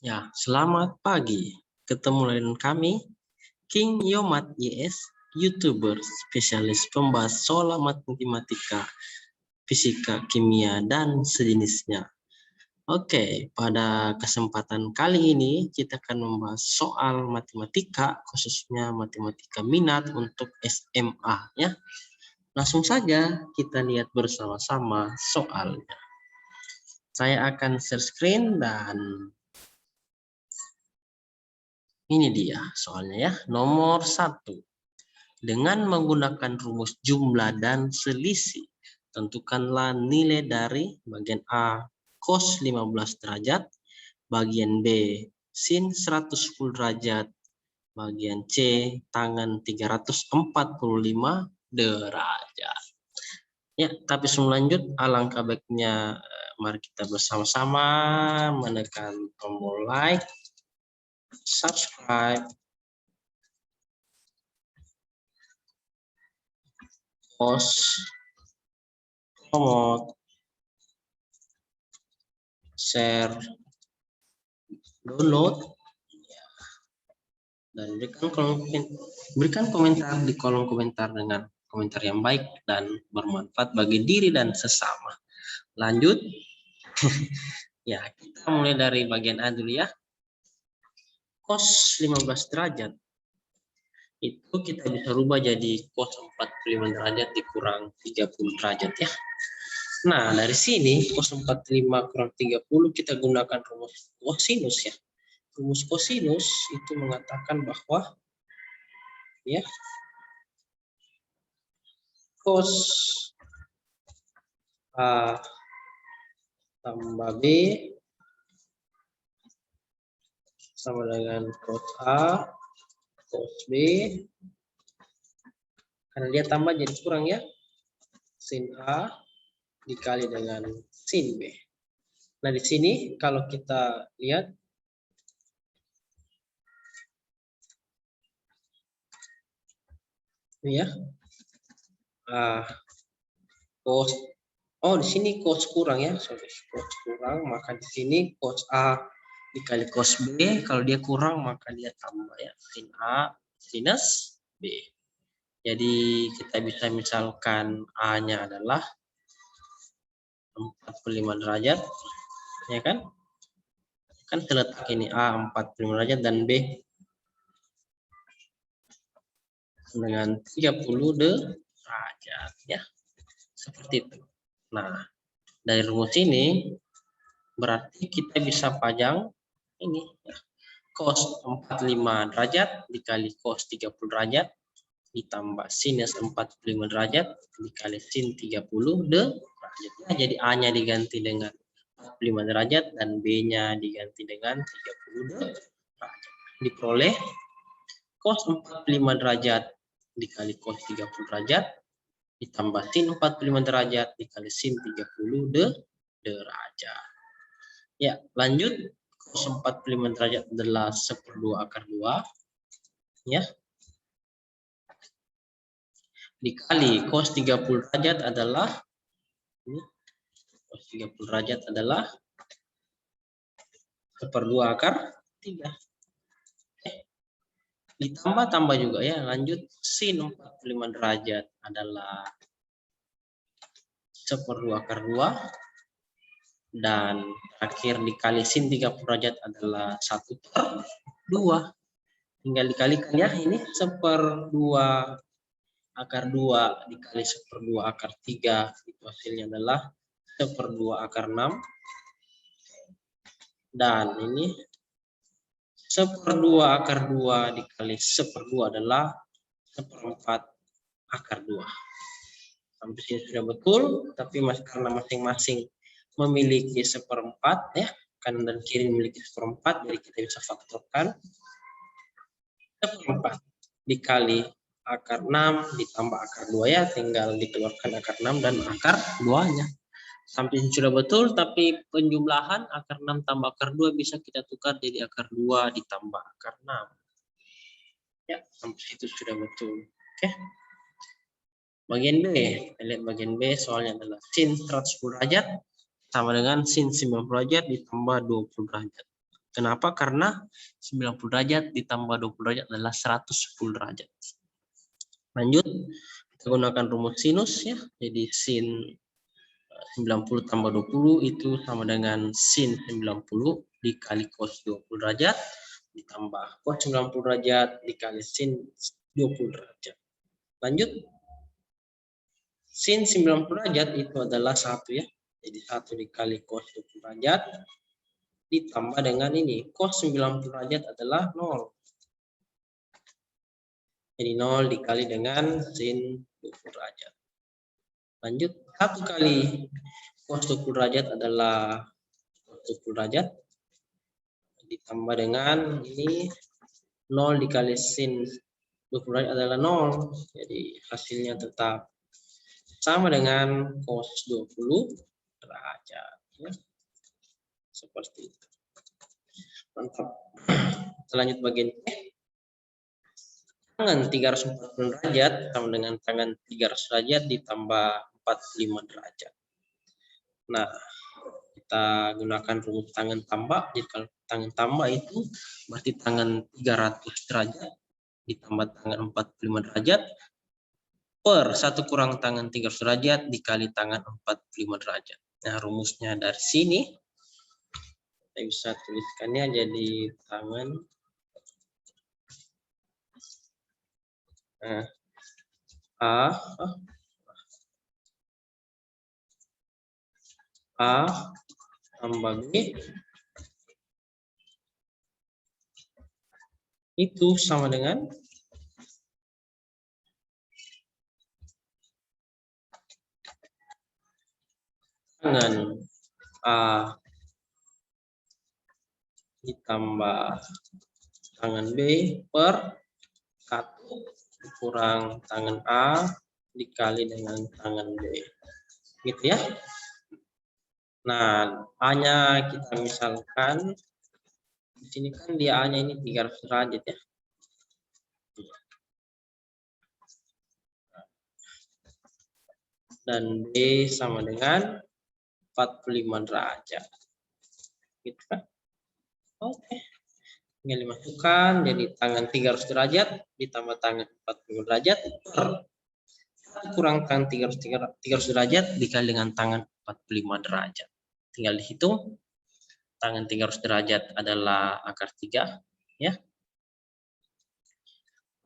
Ya, selamat pagi. Ketemu dengan kami, King Yomat YS, YouTuber spesialis pembahas soal matematika, fisika, kimia, dan sejenisnya. Oke, pada kesempatan kali ini kita akan membahas soal matematika, khususnya matematika minat untuk SMA ya. Langsung saja kita lihat bersama-sama soalnya. Saya akan share screen dan ini dia soalnya ya. Nomor 1. Dengan menggunakan rumus jumlah dan selisih, tentukanlah nilai dari bagian A cos 15 derajat, bagian B sin 110 derajat, bagian C tangan 345 derajat. Ya, tapi sebelum lanjut, alangkah baiknya mari kita bersama-sama menekan tombol like, subscribe, post, promote, share, download, dan berikan komentar di kolom komentar dengan komentar yang baik dan bermanfaat bagi diri dan sesama. Lanjut. Ya, kita mulai dari bagian A dulu ya. Cos 15 derajat. Itu kita bisa rubah jadi cos 45 derajat dikurang 30 derajat ya. Nah, dari sini cos 45 kurang 30 kita gunakan rumus kosinus ya. Rumus kosinus itu mengatakan bahwa ya cos A tambah B sama dengan cos A cos B, karena dia tambah jadi kurang ya, sin A dikali dengan sin B. Nah di sini kalau kita lihat ini ya, cos, oh di sini cos kurang ya, sorry, cos kurang, maka di sini cos A dikali cos B, kalau dia kurang maka dia tambah ya, sin A sinus B. Jadi kita bisa misalkan A-nya adalah 45 derajat, ya kan? Kan terletak ini A 45 derajat dan B dengan 30 derajat ya. Seperti itu. Nah, dari rumus ini berarti kita bisa pajang ini ya. Cos 45 derajat dikali cos 30 derajat ditambah sinus 45 derajat dikali sin 30 derajat. Nah, jadi A-nya diganti dengan 45 derajat dan B-nya diganti dengan 30 derajat. Diperoleh cos 45 derajat dikali cos 30 derajat ditambah sin 45 derajat dikali sin 30 derajat. Ya, lanjut. Cos 45 derajat adalah 1/2 akar 2 ya. Dikali cos 30 derajat adalah ini, cos 30 derajat adalah 1/2 akar 3. Ditambah juga ya, lanjut sin 45 derajat adalah 1/2 akar 2 dan terakhir dikali sin 30 derajat adalah 1/2. Tinggal dikalikan ya, ini 1/2 akar 2 dikali 1/2 akar 3 itu hasilnya adalah 1/2 akar 6 dan ini 1/2 akar 2 dikali 1/2 adalah 1/4 akar 2. Sampai sini sudah betul, tapi karena masing-masing memiliki 1/4 ya, kanan dan kiri memiliki 1/4, jadi kita bisa faktorkan 1/4 dikali akar 6 ditambah akar 2 ya, tinggal dikeluarkan akar 6 dan akar 2-nya. Sampai sini sudah betul, tapi penjumlahan akar 6 tambah akar 2 bisa kita tukar jadi akar 2 ditambah akar 6. Ya, sampai situ sudah betul. Oke. Bagian B, kita lihat bagian B, soalnya adalah sin 110 derajat sama dengan sin 90 derajat ditambah 20 derajat. Kenapa? Karena 90 derajat ditambah 20 derajat adalah 110 derajat. Lanjut, kita gunakan rumus sinus ya. Jadi sin 90 tambah 20 itu sama dengan sin 90 dikali cos 20 derajat ditambah cos 90 derajat dikali sin 20 derajat. Lanjut, sin 90 derajat itu adalah 1 ya. Jadi 1 dikali cos 20 derajat ditambah dengan ini, cos 90 derajat adalah 0. Jadi 0 dikali dengan sin 20 derajat. Lanjut, 1 kali cos 20 derajat adalah cos 20 derajat. Ditambah dengan ini 0 dikali sin 20 derajat adalah 0. Jadi hasilnya tetap sama dengan cos 20 derajat. Ya. Seperti itu. Mantap. Lanjut bagian C. Tangan 340 derajat sama dengan tangan 300 derajat ditambah 45 derajat. Nah, kita gunakan rumus tangan tambah. Jadi kalau tangan tambah itu berarti tangan 300 derajat ditambah tangan 45 derajat per 1 kurang tangan 300 derajat dikali tangan 45 derajat. Nah, rumusnya dari sini kita bisa tuliskannya jadi tangan A tambah B itu sama dengan tangan A ditambah tangan B per 1 kurang tangan A dikali dengan tangan B. Gitu ya. Nah, A-nya kita misalkan di sini kan dia A-nya ini 300 derajat ya. Dan B sama dengan 45 derajat. Gitu kan? Oke. Tinggal dimasukkan jadi tangan 300 derajat ditambah tangan 45 derajat per kurang tangan 300 derajat dikali dengan tangan 45 derajat. Tinggal dihitung. Tangan 300 derajat adalah akar 3 ya.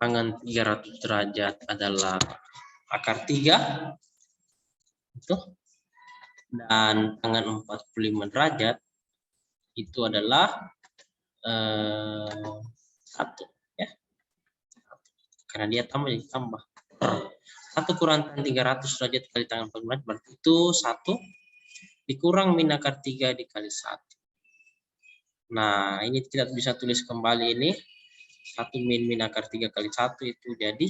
Tangan 300 derajat adalah akar 3 itu. Dan tangan 45 derajat itu adalah 1 ya. Karena dia tambah jadi tambah. 1 kurang tangan 300 derajat kali tangan 45 derajat berarti itu 1 dikurang min akar 3 dikali 1. Nah, ini kita bisa tulis kembali ini 1 min akar 3 kali 1 itu jadi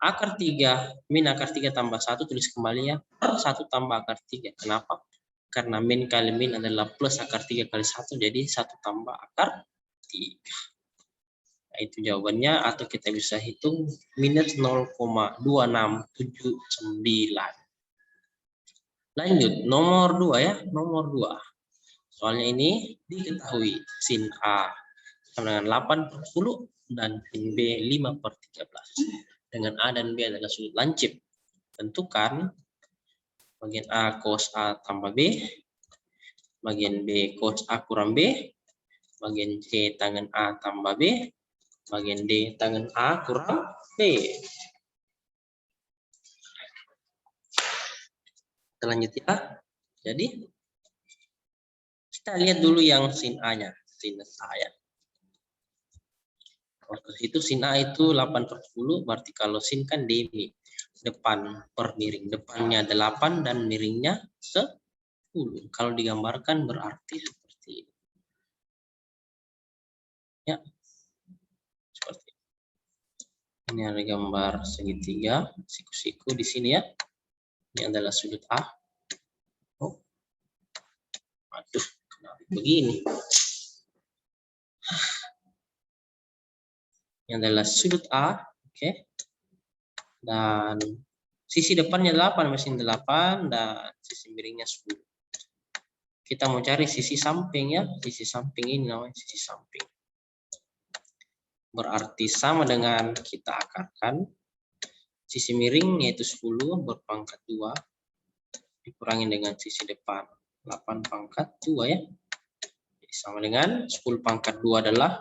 akar 3 min akar 3 tambah 1 tulis kembali ya per 1 tambah akar 3. Kenapa? Karena min kali min adalah plus akar 3 kali 1 jadi 1 tambah akar 3. Nah, itu jawabannya atau kita bisa hitung minus 0,2679. Lanjut nomor 2 ya, nomor 2. Soalnya ini diketahui sin A sama dengan 8/10 dan sin B 5/13. Dengan A dan B adalah sudut lancip. Tentukan bagian A cos A tambah B, bagian B cos A kurang B, bagian C tangan A tambah B, bagian D tangan A kurang B. Kita lanjut ya. Jadi kita lihat dulu yang sin A-nya, sinus A ya. Kalau itu sin A itu 8/10 berarti kalau sin kan demi depan per miring. Depannya 8 dan miringnya 10. Kalau digambarkan berarti seperti ini. Ya. Seperti ini. Ini ada gambar segitiga, siku-siku di sini ya. Ini adalah sudut A. Oh. Aduh, kenapa begini? Ini adalah sudut A, oke. Dan sisi depannya 8, mesin 8 dan sisi miringnya 10. kita mau cari sisi samping ya. Sisi samping ini namanya sisi samping. Berarti sama dengan kita akarkan sisi miring yaitu 10 berpangkat 2 dikurangi dengan sisi depan 8 pangkat 2 ya. Jadi sama dengan 10 pangkat 2 adalah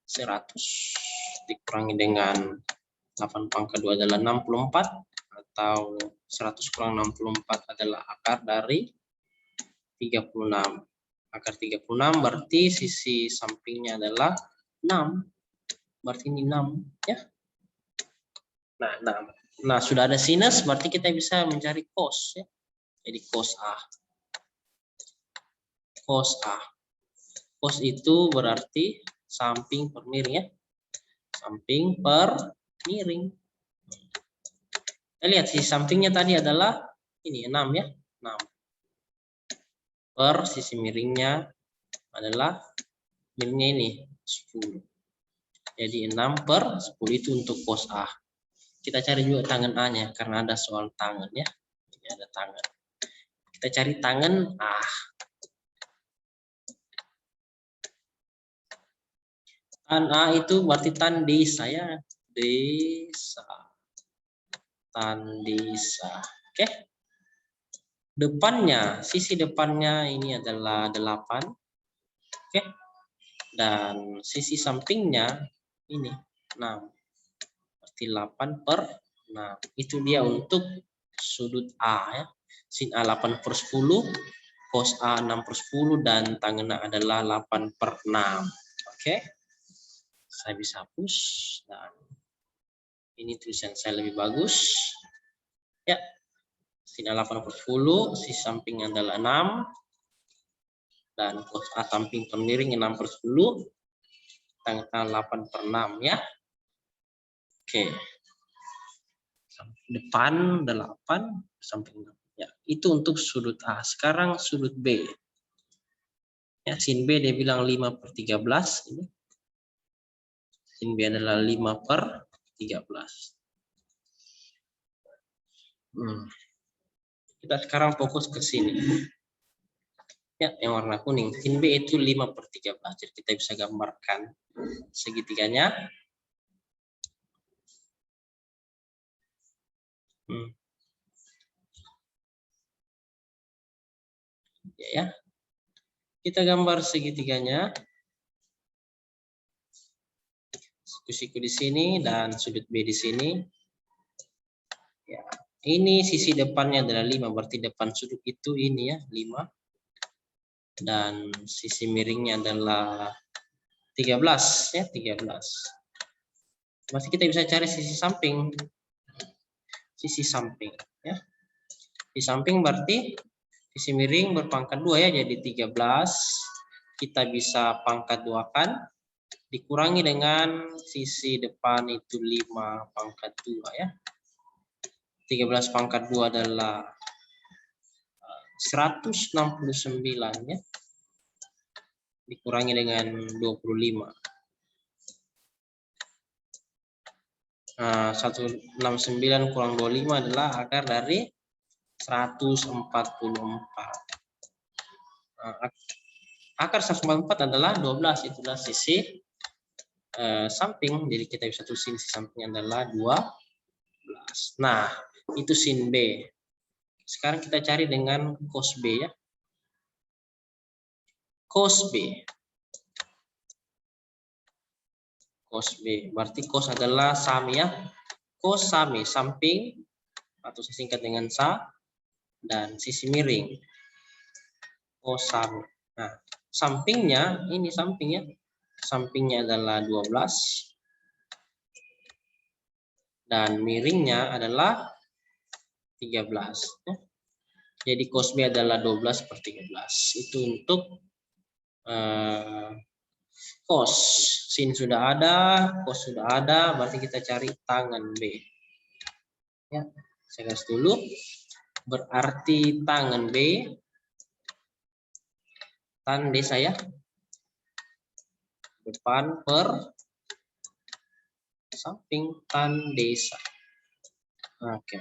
100 dikurangi dengan 8 pangkat 2 adalah 64 atau 100 kurang 64 adalah akar dari 36. Akar 36 berarti sisi sampingnya adalah 6. Berarti ini 6 ya. Nah, sudah ada sinus berarti kita bisa mencari cos ya. Jadi cos A. Cos A. Cos itu berarti samping per miring ya. Samping per miring. Kita lihat sisi sampingnya tadi adalah ini 6 ya. 6. Per sisi miringnya adalah miringnya ini 10. Jadi 6 per 10 itu untuk cos A. Kita cari juga tangan A-nya karena ada soal tangan ya. Ini ada tangan. Kita cari tangan A. Tan A itu berarti tan desa ya. Desa. Tan desa. Oke. Depannya, sisi depannya ini adalah 8. Oke. Dan sisi sampingnya ini 6. Berarti 8 per 6. Itu dia untuk sudut A ya. Sin A 8 per 10, cos A 6 per 10, dan tangan A adalah 8 per 6. Oke. Saya bisa hapus dan ini tulisan saya lebih bagus. Ya. Sin A 8 per 10, sisi sampingnya adalah 6. Dan cos A samping per miring 6 per 10. Tangan A 8 per 6 ya. Oke. Depan 8, samping 6. Ya, itu untuk sudut A. Sekarang sudut B. Ya, sin B dia bilang 5 per 13. Ini. Sin B adalah 5 per 13. Kita sekarang fokus ke sini. Ya, yang warna kuning. Sin B itu 5 per 13. Jadi kita bisa gambarkan segitiganya. Ya. Kita gambar segitiganya. Siku-siku di sini dan sudut B di sini. Ya, ini sisi depannya adalah 5, berarti depan sudut itu ini ya, 5. Dan sisi miringnya adalah 13 ya, 13. Berarti kita bisa cari sisi samping. Sisi samping ya. Di samping berarti sisi miring berpangkat 2 ya, jadi 13. Kita bisa pangkat 2-kan dikurangi dengan sisi depan itu 5 pangkat 2 ya. 13 pangkat 2 adalah 169 ya. Dikurangi dengan 25. 169 kurang 25 adalah akar dari 144. Akar 144 adalah 12, itulah sisi samping. Jadi kita bisa tulis sisi sampingnya adalah 12. Nah, itu sin B. Sekarang kita cari dengan cos B ya. Cos B. Cos B. Berarti cos adalah sami ya. Cos sami, samping atau singkat dengan sa, dan sisi miring. Cos sami. Nah, sampingnya ini sampingnya. Sampingnya adalah 12. Dan miringnya adalah 13. Jadi cos B adalah 12 per 13. Itu untuk cos. Sin sudah ada, cos sudah ada, berarti kita cari tangan B. Ya, saya garis dulu. Berarti tangan B, tan D saya, depan per samping tan desa. Oke,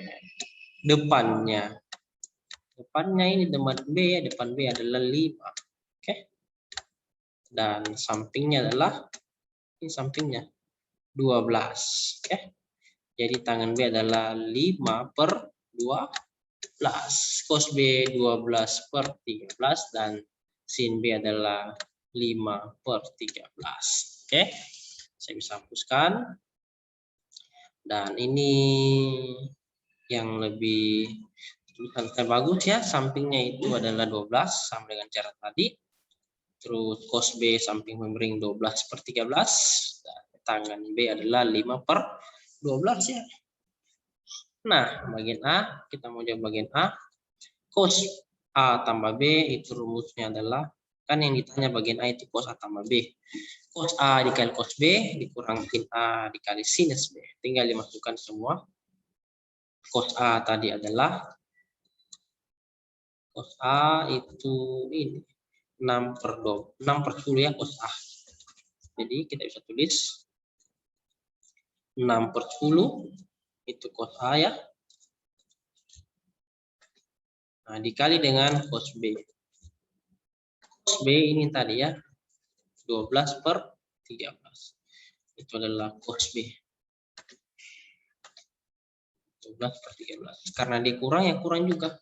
depannya Depannya ini depan B ya, depan B adalah 5. Oke. Dan sampingnya adalah, ini sampingnya 12. Oke. Jadi tangan B adalah 5 per 12. Cos B 12 per 13 dan sin B adalah 5 per 13. Oke. Saya bisa hapuskan. Dan ini yang lebih bagus ya, sampingnya itu adalah 12 sama dengan cara tadi. Terus cos B samping membering 12 per 13. Dan tangan B adalah 5 per 12 ya. Nah, bagian A, kita mau jawab bagian A. Cos A tambah B itu rumusnya adalah, kan yang ditanya bagian A itu cos A tambah B. Cos A dikali cos B dikurang sin A dikali sinus B. Tinggal dimasukkan semua. Cos A tadi adalah, cos A itu ini 6 per 10 ya cos A. Jadi kita bisa tulis 6 per 10 itu cos A ya. Nah, dikali dengan cos B. Cos B ini tadi ya 12 per 13. Itu adalah cos B. 12 per 13. Karena dikurang ya kurang juga.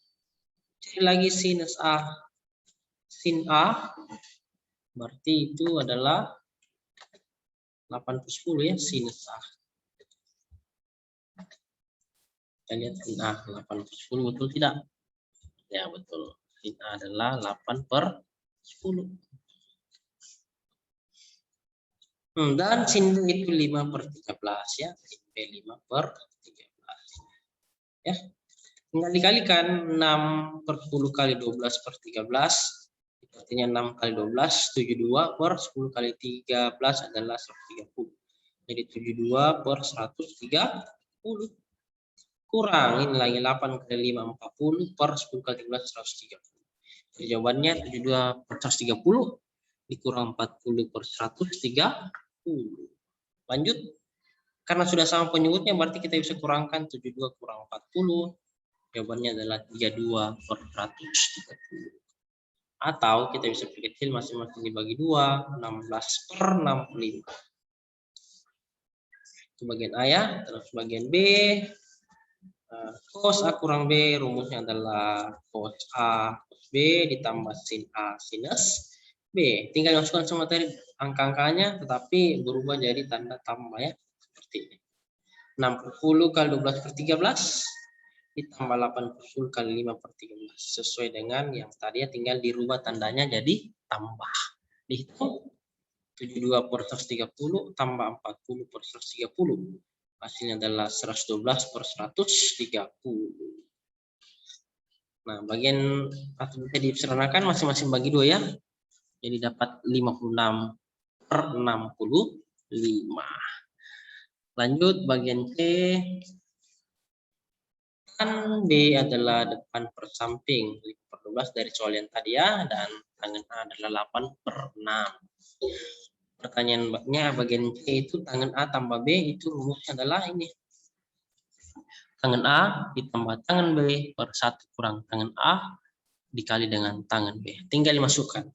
Jadi lagi sinus A. Sin A berarti itu adalah 8 per 10 ya sinus A. Kita lihat sin A 8 per 10 betul tidak? Ya betul. Sin A adalah 8 per 10. Dan sin B itu 5 per 13 ya. Sin B 5 per 13. Ya. Tinggal dikalikan 6 per 10 kali 12 per 13. Artinya 6 kali 12, 72 per 10 kali 13 adalah 130. Jadi 72 per 130. Kurang, ini lagi 8 kali 5, 40 per 10 kali 13, 130. Jadi jawabannya 72 per 130 dikurang 40 per 130. Lanjut. Karena sudah sama penyebutnya, berarti kita bisa kurangkan 72 kurang 40. Jawabannya adalah 32 per 130. Atau kita bisa pilih kecil masing-masing dibagi 2, 16 per 65. Itu bagian A ya. Terus bagian B, cos A kurang B rumusnya adalah cos A cos B ditambah sin A sinus B. Tinggal masukkan semua tadi angka-angkanya, tetapi berubah jadi tanda tambah ya. Seperti ini. 6 per 10 kali 12 per 13 ditambah 8 per 10 kali 5 per 13. Sesuai dengan yang tadi ya, tinggal dirubah tandanya jadi tambah. Dihitung 72 per 130 tambah 40 per 130. Hasilnya adalah 112 per 130. Nah, bagian atau bisa disederhanakan masing-masing bagi 2 ya. Jadi dapat 56 per 65. Lanjut bagian C. Tan B adalah depan per samping 5 per 12 dari soal yang tadi ya, dan tangan A adalah 8 per 6. Pertanyaannya bagian C itu tangan A tambah B itu rumusnya adalah ini. Tangan A ditambah tangan B per 1 kurang tangan A dikali dengan tangan B. Tinggal dimasukkan.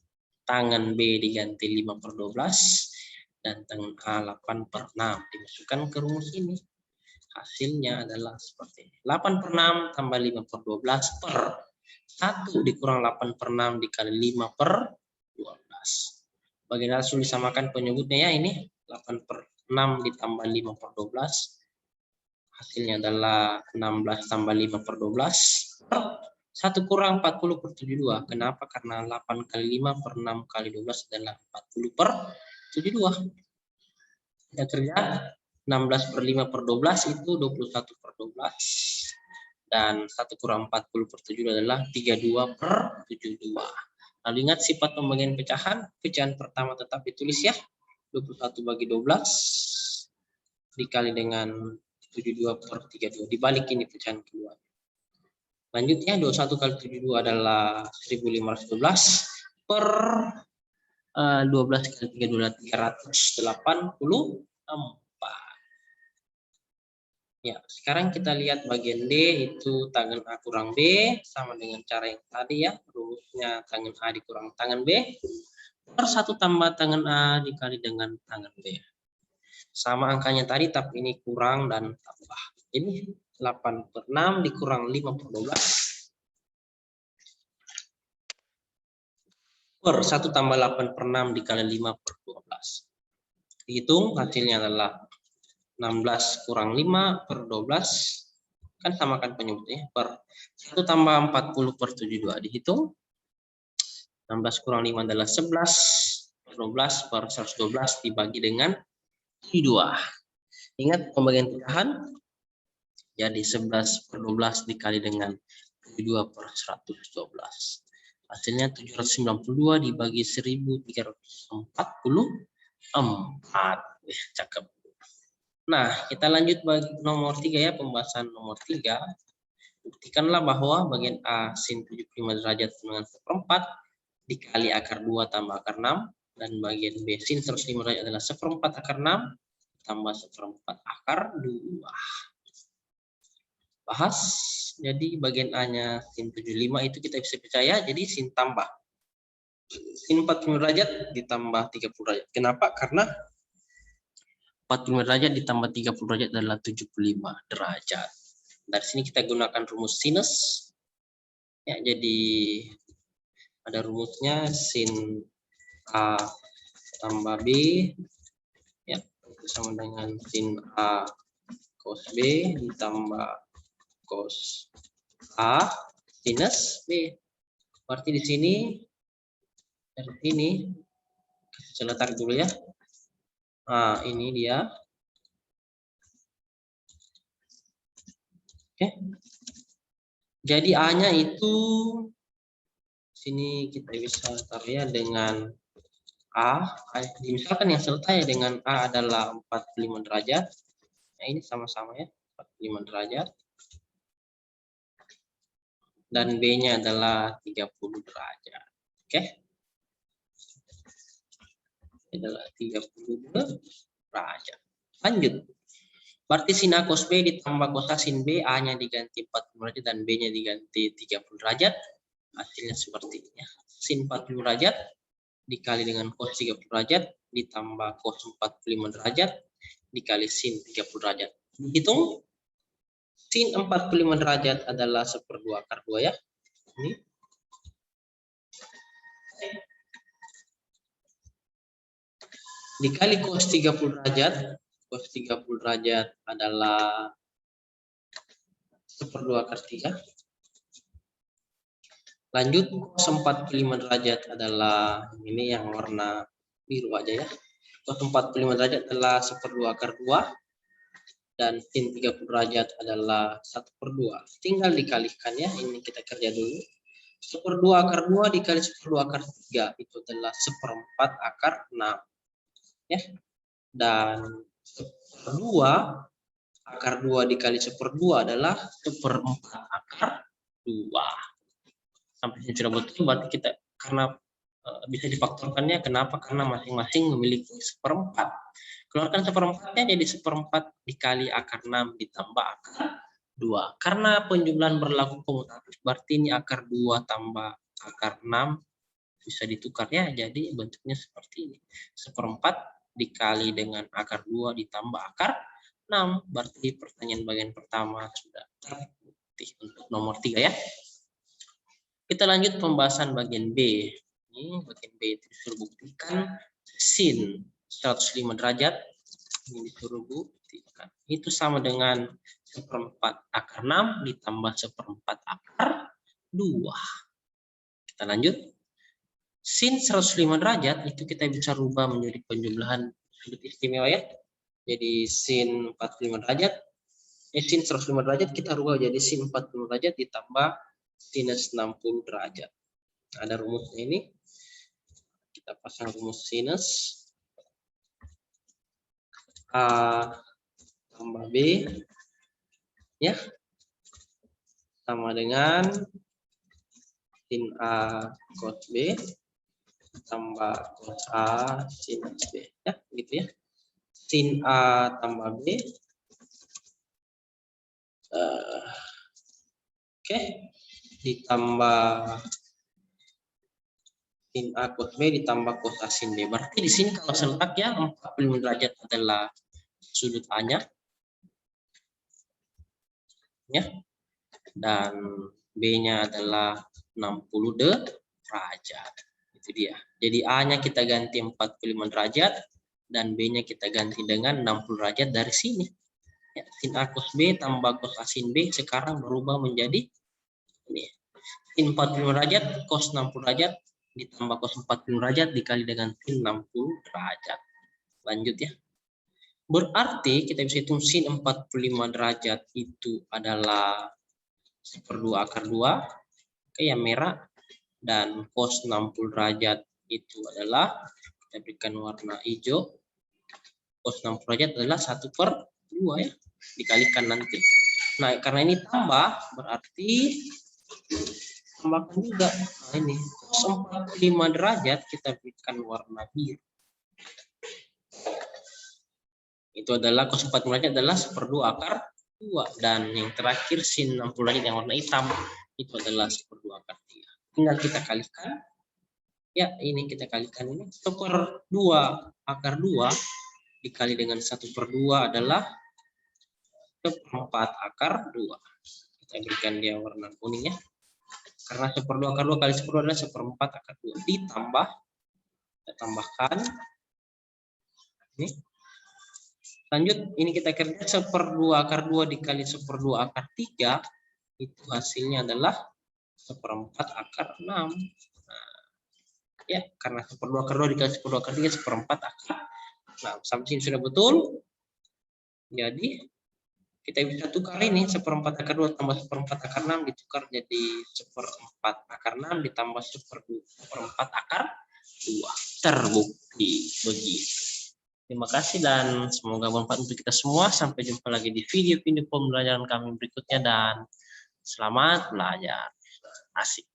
Tangan B diganti 5 per 12 dan tangan A 8 per 6. Dimasukkan ke rumus ini. Hasilnya adalah seperti ini. 8 per 6 tambah 5 per 12 per 1 dikurang 8 per 6 dikali 5 per 12. Bagian langsung disamakan penyebutnya ya ini. 8 per 6 ditambah 5 per 12. Hasilnya adalah 16 tambah 5 per 12 per 1 kurang 40 per 72. Kenapa? Karena 8 kali 5 per 6 kali 12 adalah 40 per 72. Kita kerja 16 per 5 per 12 itu 21 per 12. Dan 1 kurang 40 per 72 adalah 32 per 72. Lalu ingat sifat pembagian pecahan. Pecahan pertama tetap ditulis ya. 21 bagi 12 dikali dengan 72 per 32. Dibalik ini pecahan kedua. Lanjutnya 21 kali 72 adalah 1512 per 12 kali 3 adalah 384. Ya, sekarang kita lihat bagian D itu tangan A kurang B sama dengan cara yang tadi ya, rumusnya tangan A dikurang tangan B per 1 tambah tangan A dikali dengan tangan B. Sama angkanya tadi tapi ini kurang dan tambah. Ini 8 per 6 dikurang 5 per 12 per 1 tambah 8 per 6 dikali 5 per 12. Dihitung hasilnya adalah 16 kurang 5 per 12, kan samakan penyebutnya, per 1 tambah 40 per 72. Dihitung 16 kurang 5 adalah 11 per 12 per 112 dibagi dengan 72. Ingat pembagian pecahan, jadi 11 per 12 dikali dengan 72 per 112. Hasilnya 792 dibagi 1344. Cakep. Nah, kita lanjut bagi nomor 3 ya, pembahasan nomor 3. Buktikanlah bahwa bagian A sin 75 derajat dengan 1/4 dikali akar 2 tambah akar 6, dan bagian B sin 105 derajat adalah 1/4 akar 6 tambah 1/4 akar 2. Bahas, jadi bagian A-nya sin 75 itu kita bisa percaya, jadi sin tambah. Sin 45 derajat ditambah 30 derajat. Kenapa? Karena 45 derajat ditambah 30 derajat adalah 75 derajat. Dari sini kita gunakan rumus sinus. Ya, jadi ada rumusnya sin A tambah B ya sama dengan sin A cos B ditambah cos A sinus B. Berarti di sini dari sini saya letak dulu ya. Nah, ini dia. Oke. Jadi A-nya itu sini kita bisa taruh ya dengan A. Misalkan yang selesai dengan A adalah 45 derajat. Nah, ini sama-sama ya, 45 derajat. Dan B-nya adalah 30 derajat. Oke. Adalah 30 derajat. Lanjut. Berarti sin A cos B ditambah cos A sin B, A-nya diganti 40 derajat dan B-nya diganti 30 derajat. Hasilnya seperti ini ya. Sin 40 derajat dikali dengan cos 30 derajat ditambah cos 45 derajat dikali sin 30 derajat. Dihitung sin 45 derajat adalah 1/2 akar 2 ya. Ini. Dikali cos 30 derajat, cos 30 derajat adalah 1/2 akar 3. Lanjut, cos 45 derajat adalah ini yang warna biru aja ya. Cos 45 derajat adalah 1/2 akar 2. Dan sin 30 derajat adalah 1/2. Tinggal dikalikan ya, ini kita kerja dulu. 1/2 akar 2 dikali 1/2 akar 3 itu adalah 1/4 akar 6. Ya. Dan 1/2 akar 2 dikali 1/2 adalah 1/4 akar 2. Sampai sini sudah betul, berarti kita karena bisa difaktorkannya, kenapa? Karena masing-masing memiliki 1/4. Keluarkan 1/4-nya jadi 1/4 dikali akar 6 ditambah akar 2. Karena penjumlahan berlaku komutatif, berarti ini akar 2 tambah akar 6 bisa ditukar ya, jadi bentuknya seperti ini. 1/4 dikali dengan akar 2 ditambah akar 6. Berarti pertanyaan bagian pertama sudah terbukti untuk nomor 3 ya. Kita lanjut pembahasan bagian B. Ini bagian B itu disuruh buktikan sin 105 derajat. Ini disuruh buktikan. Itu sama dengan 1/4 akar 6 ditambah 1/4 akar 2. Kita lanjut. Sin 105 derajat itu kita bisa rubah menjadi penjumlahan sudut istimewa ya. Jadi sin 45 derajat. Sin 105 derajat kita rubah jadi sin 45 derajat ditambah sinus 60 derajat. Ada rumusnya ini. Kita pasang rumus sinus A tambah B ya sama dengan sin A cos B tambah cos A sinus B ya, gitu ya. Sin A tambah B Oke, ditambah sin A cos B ditambah cos A sin B. Berarti di sini kalau seletak ya 45 derajat adalah sudut A-nya. Ya. Dan B-nya adalah 60 derajat. Itu dia. Jadi A-nya kita ganti 45 derajat dan B-nya kita ganti dengan 60 derajat dari sini. Ya, sin A cos B tambah cos A sin B sekarang berubah menjadi ini. Sin 45 derajat cos 60 derajat ditambah cos 40 derajat dikali dengan sin 60 derajat. Lanjut ya. Berarti kita bisa hitung sin 45 derajat itu adalah 1/2 akar 2. Oke, yang merah. Dan cos 60 derajat itu adalah, kita berikan warna hijau. Cos 60 derajat adalah 1/2 ya. Dikalikan nanti. Nah, karena ini tambah, berarti tambahkan juga. Nah, ini cos 45 derajat kita berikan warna biru. Itu adalah cos 45 derajat adalah 1/2 akar 2. Dan yang terakhir sin 60 derajat yang warna hitam itu adalah 1/2 akar 3. Tinggal kita kalikan. Ya, ini kita kalikan ini 1/2 akar 2 dikali dengan 1/2 adalah 1/4 akar 2. Kita berikan dia warna kuning ya. Karena 1/2 akar 2 kali 1/2 adalah 1/4 akar 2. Ditambah, kita tambahkan. Ini. Lanjut, ini kita kerja 1/2 akar 2 dikali 1/2 akar 3. Itu hasilnya adalah 1/4 akar 6. Nah, ya, karena 1/2 akar 2 dikali 1/2 akar 3, 1/4 akar 6. Sampai sini sudah betul. Jadi, kita bisa tukar ini 1/4 akar 2 tambah 1/4 akar 6 ditukar jadi 1/4 akar 6 ditambah 1/4 akar 2. Terbukti begitu. Terima kasih dan semoga bermanfaat untuk kita semua. Sampai jumpa lagi di video-video pembelajaran kami berikutnya dan selamat belajar. Asik.